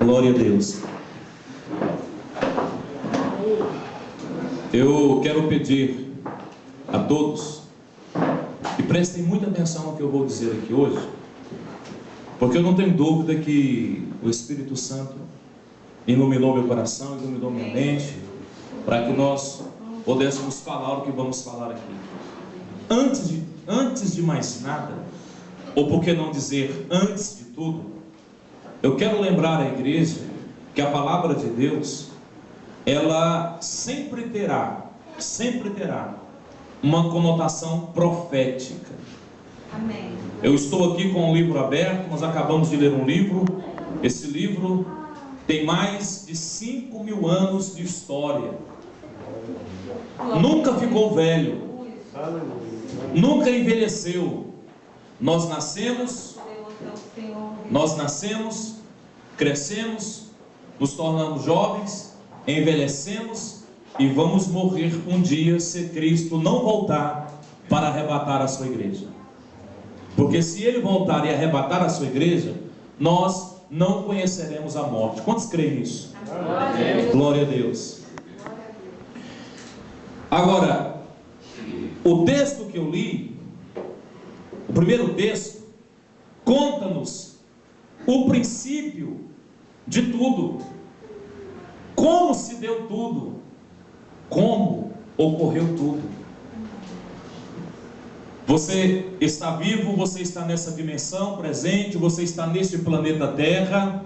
Glória a Deus. Eu quero pedir a todos que prestem muita atenção ao que eu vou dizer aqui hoje, porque eu não tenho dúvida que o Espírito Santo iluminou meu coração, iluminou minha mente, para que nós pudéssemos falar o que vamos falar aqui. Antes de mais nada, ou por que não dizer antes de tudo, eu quero lembrar à igreja que a palavra de Deus, ela sempre terá uma conotação profética. Amém. Eu estou aqui com o livro aberto, nós acabamos de ler um livro. Esse livro tem mais de 5.000 anos de história. Nunca ficou velho, nunca envelheceu. Nós nascemos, crescemos, nos tornamos jovens, envelhecemos e vamos morrer um dia se Cristo não voltar para arrebatar a sua igreja. Porque se Ele voltar e arrebatar a sua igreja, nós não conheceremos a morte. Quantos creem nisso? Amém. Glória a Deus. Agora, o texto que eu li, o primeiro texto, conta-nos o princípio de tudo. Como se deu tudo, como ocorreu tudo. Você está vivo, você está nessa dimensão presente, você está neste planeta Terra.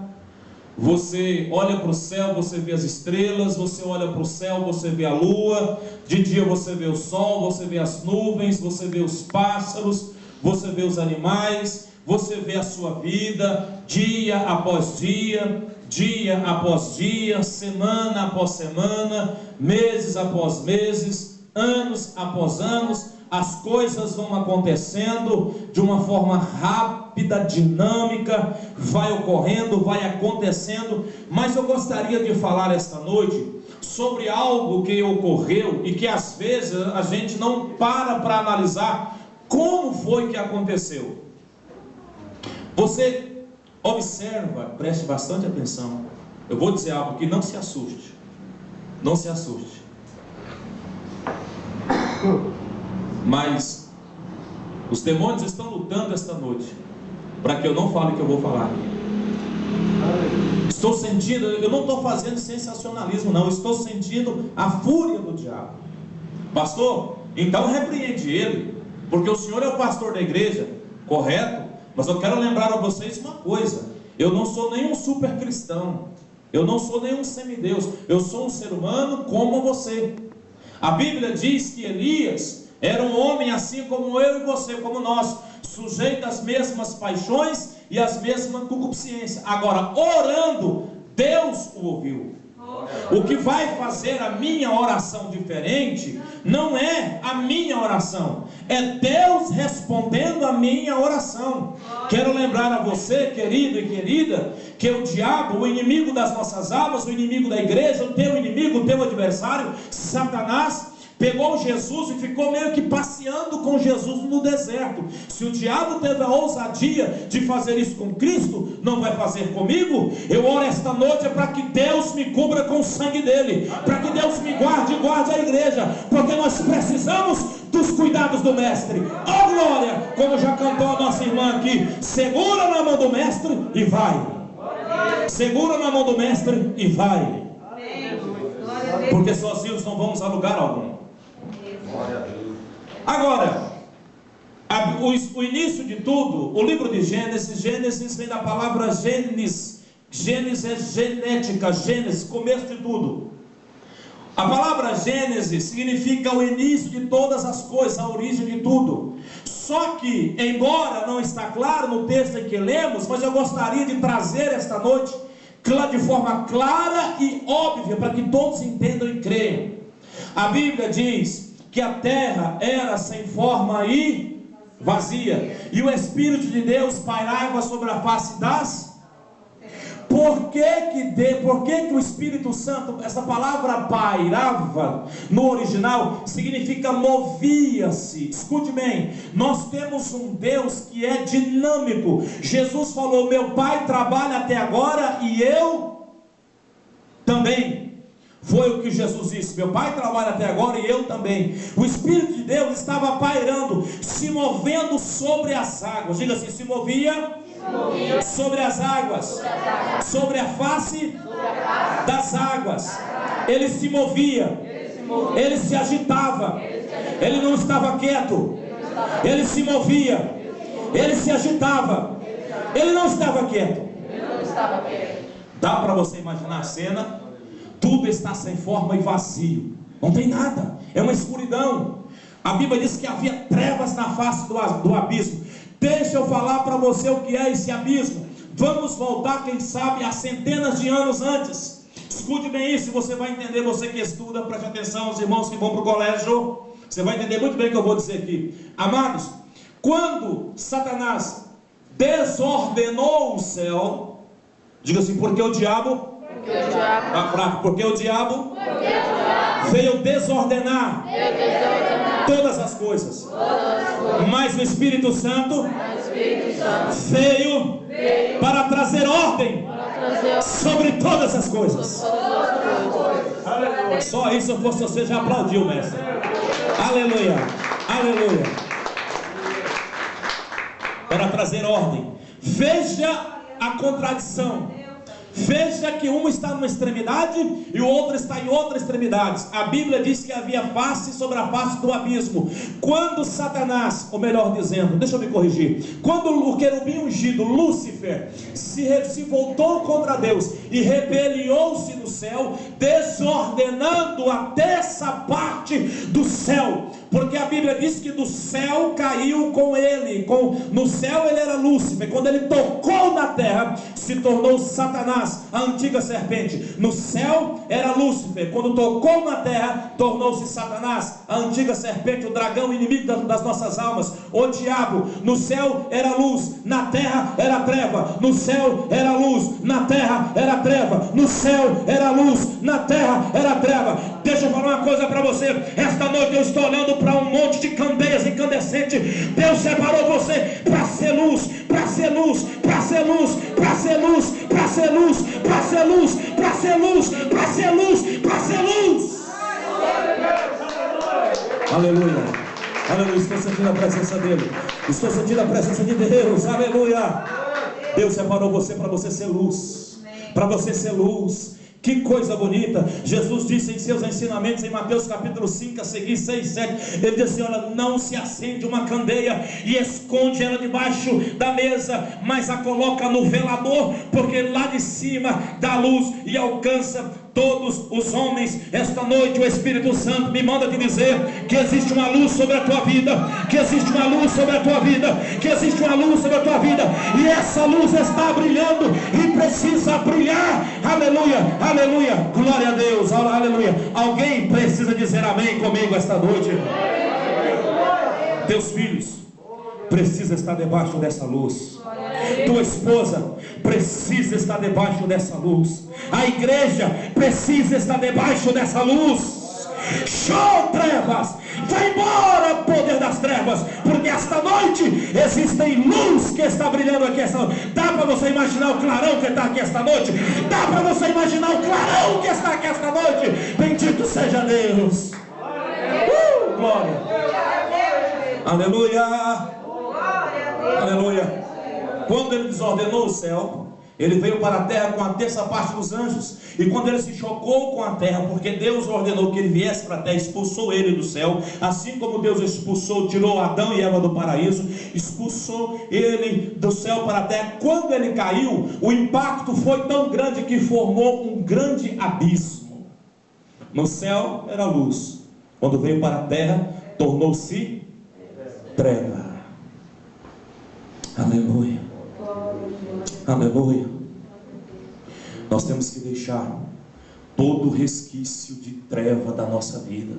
Você olha para o céu, você vê as estrelas, você olha para o céu, você vê a lua, de dia você vê o sol, você vê as nuvens, você vê os pássaros, você vê os animais, você vê a sua vida, dia após dia, dia após dia, semana após semana, meses após meses, anos após anos. As coisas vão acontecendo de uma forma rápida, dinâmica, vai ocorrendo, vai acontecendo. Mas eu gostaria de falar esta noite sobre algo que ocorreu e que às vezes a gente não para analisar como foi que aconteceu. Você observa, preste bastante atenção. Eu vou dizer algo que não se assuste. Não se assuste. Mas os demônios estão lutando esta noite para que eu não fale o que eu vou falar. Estou sentindo, eu não estou fazendo sensacionalismo não, estou sentindo a fúria do diabo. Pastor, então repreende ele, porque o senhor é o pastor da igreja, correto? Mas eu quero lembrar a vocês uma coisa: eu não sou nenhum super cristão, eu não sou nenhum semideus, eu sou um ser humano como você. A Bíblia diz que Elias era um homem assim como eu e você, como nós, sujeito às mesmas paixões e às mesmas concupiscências. Agora, orando, Deus o ouviu. O que vai fazer a minha oração diferente não é a minha oração, é Deus respondendo a minha oração. Quero lembrar a você, querido e querida, que o diabo, o inimigo das nossas almas, o inimigo da igreja, o teu inimigo, o teu adversário, Satanás, pegou Jesus e ficou meio que passeando com Jesus no deserto. Se o diabo teve a ousadia de fazer isso com Cristo, não vai fazer comigo? Eu oro esta noite para que Deus me cubra com o sangue dele, para que Deus me guarde e guarde a igreja, porque nós precisamos dos cuidados do mestre. Oh glória, como já cantou a nossa irmã aqui, segura na mão do mestre e vai. Segura na mão do mestre e vai, porque sozinhos não vamos a lugar algum. Agora, o início de tudo, o livro de Gênesis vem da palavra Gênesis. Gênesis é genética, Gênesis, começo de tudo. A palavra Gênesis significa o início de todas as coisas, a origem de tudo. Só que, embora não está claro no texto em que lemos, mas eu gostaria de trazer esta noite de forma clara e óbvia, para que todos entendam e creiam. A Bíblia diz que a terra era sem forma e vazia, e o Espírito de Deus pairava sobre a face das. Por Por que o Espírito Santo, essa palavra pairava no original significa movia-se. Escute bem, nós temos um Deus que é dinâmico. Jesus falou: meu Pai trabalha até agora e eu também. Foi o que Jesus disse: meu Pai trabalha até agora e eu também. O Espírito de Deus estava pairando, se movendo sobre as águas. Diga assim: se movia sobre as águas, sobre a face das águas. Ele se movia, ele se agitava, ele não estava quieto. Ele se movia, ele se agitava, ele não estava quieto. Dá para você imaginar a cena? Tudo está sem forma e vazio, não tem nada, é uma escuridão. A Bíblia diz que havia trevas na face do abismo. Deixa eu falar para você o que é esse abismo. Vamos voltar, quem sabe, a centenas de anos antes. Escute bem isso, você vai entender. Você que estuda, preste atenção, os irmãos que vão para o colégio, você vai entender muito bem o que eu vou dizer aqui. Amados, quando Satanás desordenou o céu, diga assim: porque o diabo veio desordenar todas as coisas. Mas o Espírito Santo veio para trazer ordem sobre todas as coisas. Só isso, se fosse você, já aplaudiu, mestre. Aleluia, aleluia. Para trazer ordem. Veja a contradição. Veja que um está numa extremidade e o outro está em outra extremidade. A Bíblia diz que havia face sobre a face do abismo. Quando Satanás, ou melhor dizendo, deixa eu me corrigir, quando o querubim ungido, Lúcifer, se voltou contra Deus e rebeliou-se no céu, desordenando até essa parte do céu, porque a Bíblia diz que do céu caiu com ele, no céu ele era Lúcifer, quando ele tocou na terra, se tornou Satanás, a antiga serpente. No céu era Lúcifer, quando tocou na terra, tornou-se Satanás, a antiga serpente, o dragão inimigo das nossas almas, o diabo. No céu era luz, na terra era treva. No céu era luz, na terra era treva. No céu era luz, na terra era treva. Deixa eu falar uma coisa para você. Esta noite eu estou olhando para um monte de candeias incandescentes. Deus separou você para ser luz, para ser luz, para ser luz, para ser luz, para ser luz, para ser luz, para ser luz, para ser luz, para ser luz. Aleluia, aleluia. Estou sentindo a presença dele, estou sentindo a presença de Deus. Aleluia. Deus separou você para você ser luz, para você ser luz. Que coisa bonita. Jesus disse em seus ensinamentos em Mateus capítulo 5 a seguir 6, 7, ele disse: olha, não se acende uma candeia e esconde ela debaixo da mesa, mas a coloca no velador, porque lá de cima dá luz e alcança todos os homens. Esta noite o Espírito Santo me manda te dizer que existe uma luz sobre a tua vida, que existe uma luz sobre a tua vida, que existe uma luz sobre a tua vida, e essa luz está brilhando e precisa brilhar. Aleluia, aleluia, glória a Deus, aleluia. Alguém precisa dizer amém comigo esta noite. Teus filhos precisam estar debaixo dessa luz. Tua esposa precisa estar debaixo dessa luz. A igreja precisa estar debaixo dessa luz. Show, trevas! Vai embora, poder das trevas, porque esta noite existem luz que está brilhando aqui esta noite. Dá para você imaginar o clarão que está aqui esta noite? Dá para você imaginar o clarão que está aqui esta noite? Bendito seja Deus. Glória. Aleluia. Aleluia. Quando ele desordenou o céu, ele veio para a terra com a terça parte dos anjos. E quando ele se chocou com a terra, porque Deus ordenou que ele viesse para a terra, expulsou ele do céu, assim como Deus expulsou, tirou Adão e Eva do paraíso, expulsou ele do céu para a terra. Quando ele caiu, o impacto foi tão grande que formou um grande abismo. No céu era luz, quando veio para a terra, tornou-se treva. Aleluia, aleluia. Nós temos que deixar todo resquício de treva da nossa vida.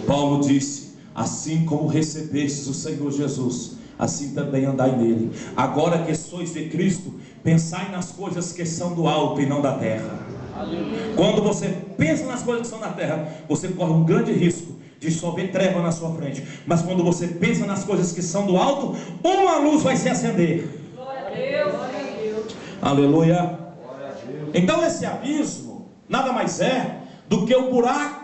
Paulo disse: assim como recebestes o Senhor Jesus, assim também andai nele. Agora que sois de Cristo, pensai nas coisas que são do alto e não da terra. Quando você pensa nas coisas que são da terra, você corre um grande risco de só ver treva na sua frente. Mas quando você pensa nas coisas que são do alto, uma luz vai se acender. Glória a Deus, glória a Deus. Aleluia. Então esse abismo nada mais é do que o buraco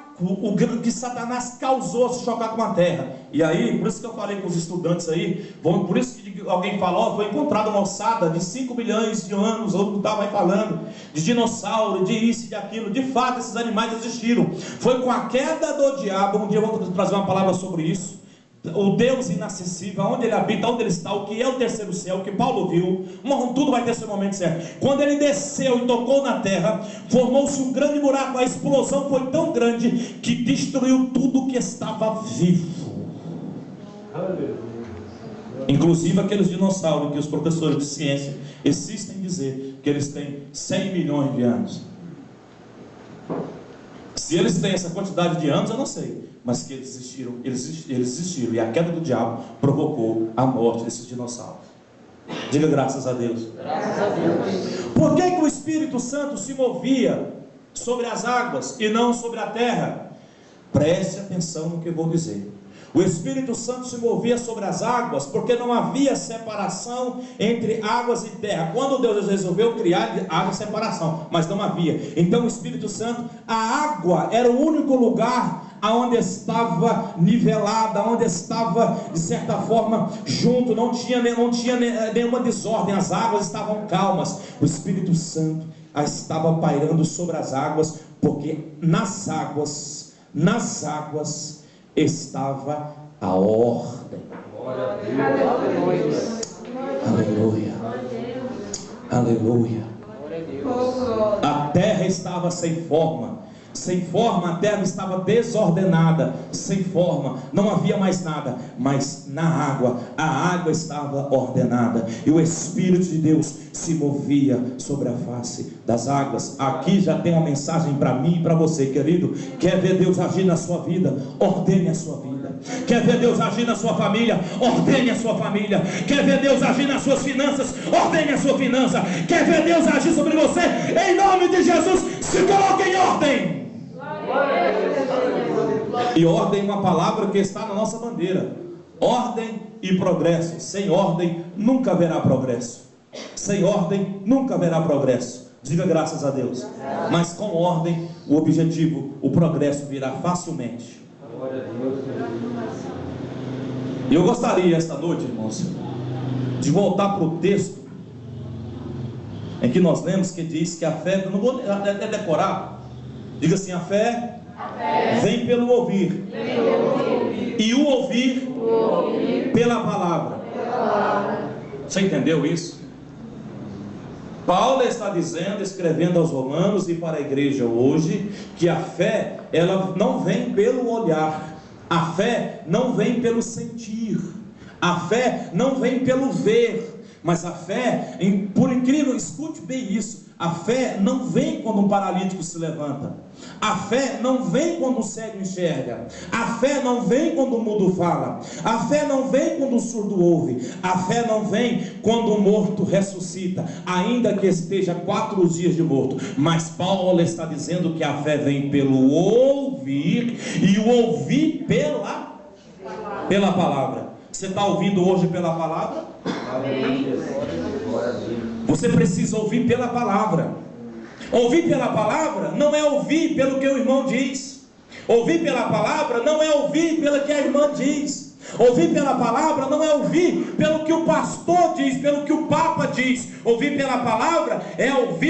que Satanás causou se chocar com a terra. E aí, por isso que eu falei com os estudantes aí, por isso que alguém falou, foi encontrada uma ossada de 5 milhões de anos, ou não estava aí falando, de dinossauro, de isso e de aquilo. De fato, esses animais existiram. Foi com a queda do diabo. Um dia eu vou trazer uma palavra sobre isso. O Deus inacessível, onde ele habita, onde ele está, o que é o terceiro céu, que Paulo viu. Tudo vai ter seu momento certo. Quando ele desceu e tocou na terra, formou-se um grande buraco. A explosão foi tão grande que destruiu tudo que estava vivo, inclusive aqueles dinossauros que os professores de ciência insistem em dizer que eles têm 100 milhões de anos. Se eles têm essa quantidade de anos, eu não sei, mas que eles existiram, e a queda do diabo provocou a morte desses dinossauros. Diga graças a Deus. Graças a Deus. Por que o Espírito Santo se movia sobre as águas e não sobre a terra? Preste atenção no que eu vou dizer. O Espírito Santo se movia sobre as águas porque não havia separação entre águas e terra. Quando Deus resolveu criar, havia separação, mas não havia. Então o Espírito Santo, a água era o único lugar onde estava nivelada, onde estava de certa forma junto, não tinha nenhuma desordem, as águas estavam calmas. O Espírito Santo estava pairando sobre as águas, porque nas águas estava a ordem. Aleluia. Aleluia. A terra estava sem forma. Sem forma, a terra estava desordenada, sem forma, não havia mais nada, mas na água, a água estava ordenada, e o Espírito de Deus se movia sobre a face das águas. Aqui já tem uma mensagem para mim e para você, querido. Quer ver Deus agir na sua vida? Ordene a sua vida. Quer ver Deus agir na sua família? Ordene a sua família. Quer ver Deus agir nas suas finanças? Ordene a sua finança. Quer ver Deus agir sobre você? Em nome de Jesus, se coloque em ordem. E ordem é uma palavra que está na nossa bandeira. Ordem e progresso. Sem ordem nunca haverá progresso. Sem ordem nunca haverá progresso. Diga graças a Deus. Mas com ordem, o objetivo, o progresso virá facilmente. E eu gostaria esta noite, irmãos, de voltar para o texto em que nós lemos, que diz que a fé, eu não vou decorar. Diga assim: a fé vem pelo ouvir, e o ouvir pela palavra. Você entendeu isso? Paulo está dizendo, escrevendo aos Romanos e para a igreja hoje, que a fé, ela não vem pelo olhar, a fé não vem pelo sentir, a fé não vem pelo ver, mas a fé, por incrível, escute bem isso, a fé não vem quando um paralítico se levanta, a fé não vem quando o cego enxerga, a fé não vem quando o mudo fala, a fé não vem quando o surdo ouve, a fé não vem quando o morto ressuscita, ainda que esteja 4 dias de morto. Mas Paulo está dizendo que a fé vem pelo ouvir, e o ouvir pela palavra. Você está ouvindo hoje pela palavra? Você precisa ouvir pela palavra. Ouvir pela palavra não é ouvir pelo que o irmão diz. Ouvir pela palavra não é ouvir pelo que a irmã diz. Ouvir pela palavra não é ouvir pelo que o pastor diz, pelo que o papa diz. Ouvir pela palavra é ouvir